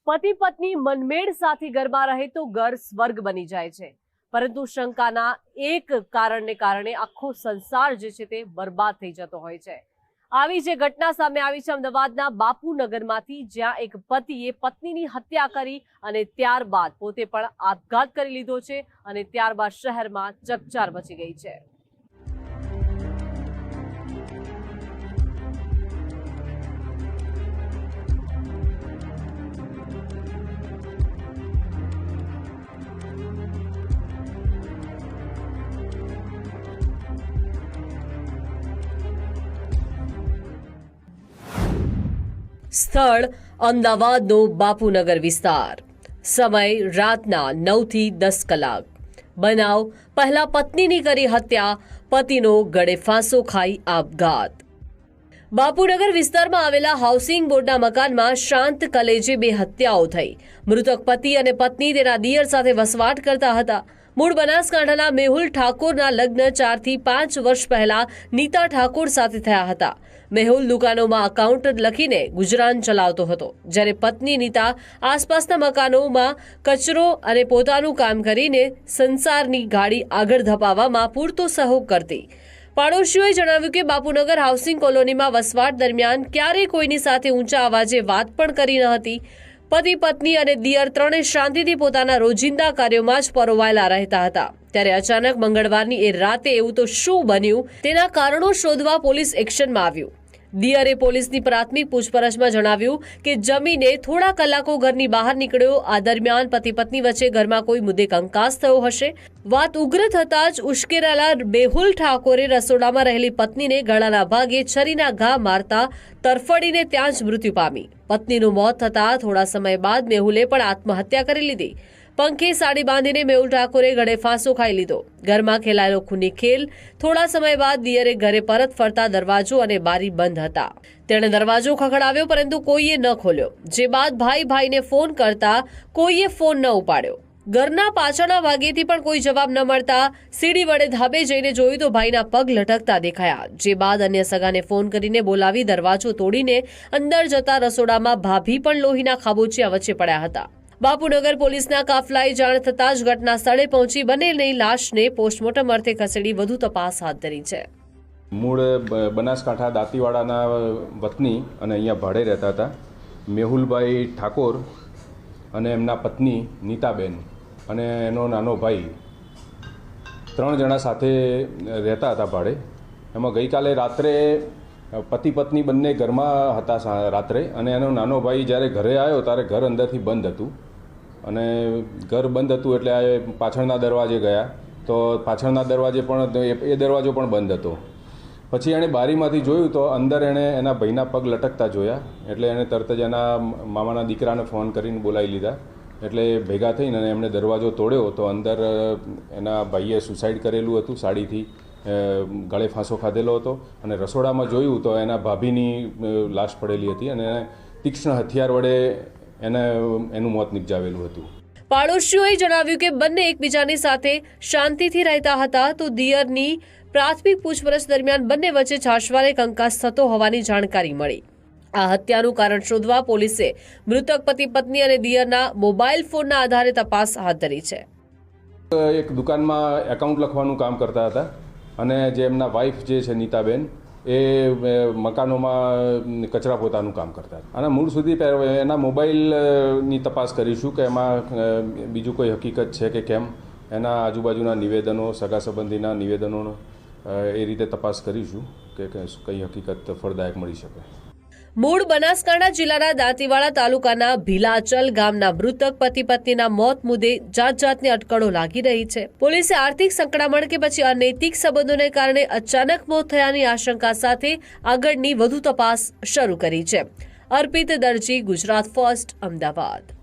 પતિ પત્ની મનમેળ સાથે ઘરમાં રહે તો ઘર સ્વર્ગ બની જાય છે, પરંતુ શંકાના એક કારણને કારણે આખો સંસાર જે છે તે બરબાદ થઈ જતો હોય છે। આવી જે ઘટના સામે આવી છે અમદાવાદના બાપુનગરમાંથી, જ્યાં એક પતિએ પત્નીની હત્યા કરી અને ત્યારબાદ પોતે પણ આપઘાત કરી લીધો છે અને ત્યારબાદ શહેરમાં ચકચાર મચી ગઈ છે। સ્થળ અમદાવાદનો બાપુનગર વિસ્તાર। સમય રાતના 9 થી 10 કલાક। બનાવ પહેલા પત્નીની કરી હત્યા, પતિનો ગળે ફાંસો ખાઈ આપઘાત। બાપુનગર વિસ્તારમાં આવેલા હાઉસિંગ બોર્ડના મકાનમાં શાંત કલેજે બે હત્યાઓ થઈ। મૃતક પતિ અને પત્ની તેના દિયર સાથે વસવાટ કરતા હતા। મૂળ બનાસકાંઠાના મેહુલ ઠાકોરના લગ્ન 4 થી 5 વર્ષ પહેલા નીતા ઠાકોર સાથે થયા હતા। મેહુલ દુકાનોમાં એકાઉન્ટ લખીને ગુજરાન ચલાવતો હતો, જ્યારે પત્ની નીતા આસપાસના મકાનોમાં કચરો અને પોતાનું કામ કરીને સંસારની ગાડી આગળ ધપાવવામાં પૂરતો સહયોગ કરતી। પાડોશીઓએ જણાવ્યું કે બાપુનગર હાઉસિંગ કોલોનીમાં વસવાટ દરમિયાન ક્યારેય કોઈની સાથે ઊંચા અવાજે વાત પણ કરી ન હતી। પતિ પત્ની અને દિયર ત્રણે શાંતિથી પોતાના રોજિંદા કાર્યોમાં જ પરોવાયેલા રહેતા હતા। ત્યારે અચાનક મંગળવારની એ રાતે એવું તો શું બન્યું, તેના કારણો શોધવા પોલીસ એક્શનમાં આવ્યું। દિયરે પોલીસની પ્રાથમિક પૂછપરછમાં જણાવ્યું કે જમીને થોડા કલાકો ઘરની બહાર નીકળ્યો। આ દરમિયાન પતિ પત્ની વચ્ચે ઘરમાં કોઈ મુદ્દે કંકાસ થયો હશે। વાત ઉગ્ર થતાં જ ઉશ્કેરાયેલા મેહુલ ઠાકોરે રસોડામાં રહેલી પત્નીને ગળાના ભાગે છરીના ઘા મારતા તરફડીને ત્યાં જ મૃત્યુ પામી। પત્નીનું મોત થતાં થોડા સમય બાદ મેહુલે પણ આત્મહત્યા કરી લીધી। પંખે સાડી બાંધીને મેહુલ ઠાકોરે ગળે ફાંસો ખાઈ લીધો। ઘરમાં ખેલાયેલો ખૂની ખેલ। થોડા સમય બાદ દિયરે ઘરે પરત ફરતા દરવાજો અને બારી બંધ હતા। તેણે દરવાજો ખખડાવ્યો, પરંતુ કોઈએ ન ખોલ્યો। જે બાદ ભાઈને ફોન કરતા કોઈએ ફોન ન ઉપાડ્યો। ઘરના પાછળના ભાગેથી પણ કોઈ જવાબ ન મળતા સીડી વડે ધાબે જઈને જોયું તો ભાઈના પગ લટકતા દેખાયા। જે બાદ અન્ય સગાને ફોન કરીને બોલાવી દરવાજો તોડીને અંદર જતા રસોડામાં ભાભી પણ લોહીના ખાબોચિયા વચ્ચે પડ્યા હતા। બાપુનગર પોલીસના કાફલાએ જાણ થતાં જ ઘટના સ્થળે પહોંચી બંનેની લાશને પોસ્ટમોર્ટમ અર્થે ખસેડી વધુ તપાસ હાથ ધરી છે। મૂળ બનાસકાંઠા દાંતીવાડાના વતની અને અહીંયા ભાડે રહેતા હતા મેહુલભાઈ ઠાકોર અને એમના પત્ની નીતાબેન અને એનો નાનો ભાઈ, 3 જણા સાથે રહેતા હતા ભાડે। એમાં ગઈકાલે રાત્રે પતિ પત્ની બંને ઘરમાં હતા રાત્રે, અને એનો નાનો ભાઈ જ્યારે ઘરે આવ્યો ત્યારે ઘર અંદરથી બંધ હતું, અને ઘર બંધ હતું એટલે પાછળના દરવાજે ગયા તો પાછળના દરવાજે પણ એ દરવાજો પણ બંધ હતો। પછી એણે બારીમાંથી જોયું તો અંદર એણે એના ભાઈના પગ લટકતા જોયા, એટલે એણે તરત જ એના મામાના દીકરાને ફોન કરીને બોલાવી લીધા। એટલે ભેગા થઈને અને એમણે દરવાજો તોડ્યો તો અંદર એના ભાઈએ સુસાઇડ કરેલું હતું, સાડીથી ગળે ફાંસો ખાધેલો હતો, અને રસોડામાં જોયું તો એના ભાભીની લાશ પડેલી હતી અને તીક્ષ્ણ હથિયાર વડે એનું મોત નિપજાવેલું હતું। પાડોશીઓએ જણાવ્યું કે બંને એકબીજાની સાથે શાંતિથી રહેતા હતા, તો દિયરની પ્રાથમિક પૂછપરછ દરમિયાન બંને વચ્ચે છાશવારે કંકાસ થતો હોવાની જાણકારી મળી। આ હત્યાનું કારણ શોધવા પોલીસે મૃતક પતિ પત્ની અને દિયરના મોબાઈલ ફોનના આધારે તપાસ હાથ ધરી છે। એક દુકાનમાં એકાઉન્ટ લખવાનું કામ કરતા હતા, અને જે એમના વાઇફ જે છે નીતાબેન, એ મકાનોમાં કચરા પોતાનું કામ કરતા હતા। અને મૂળ સુધી એના મોબાઈલની તપાસ કરીશું કે એમાં બીજું કોઈ હકીકત છે કે કેમ। એના આજુબાજુના નિવેદનો, સગા સંબંધીના નિવેદનોનો એ રીતે તપાસ કરીશું કે કઈ હકીકત ફળદાયક મળી શકે। મૂળ બનાસકાંઠા જિલ્લાના દાંતીવાડા તાલુકાના ભીલાચલ ગામના મૃતક પતિ પત્નીના મોત મુદ્દે જાતની અટકળો લાગી રહી છે। પોલીસે આર્થિક સંકળામણ કે પછી અનૈતિક સંબંધોને કારણે અચાનક મોત થયાની આશંકા સાથે આગળની વધુ તપાસ શરૂ કરી છે। અર્પિત દરજી, ગુજરાત ફર્સ્ટ, અમદાવાદ।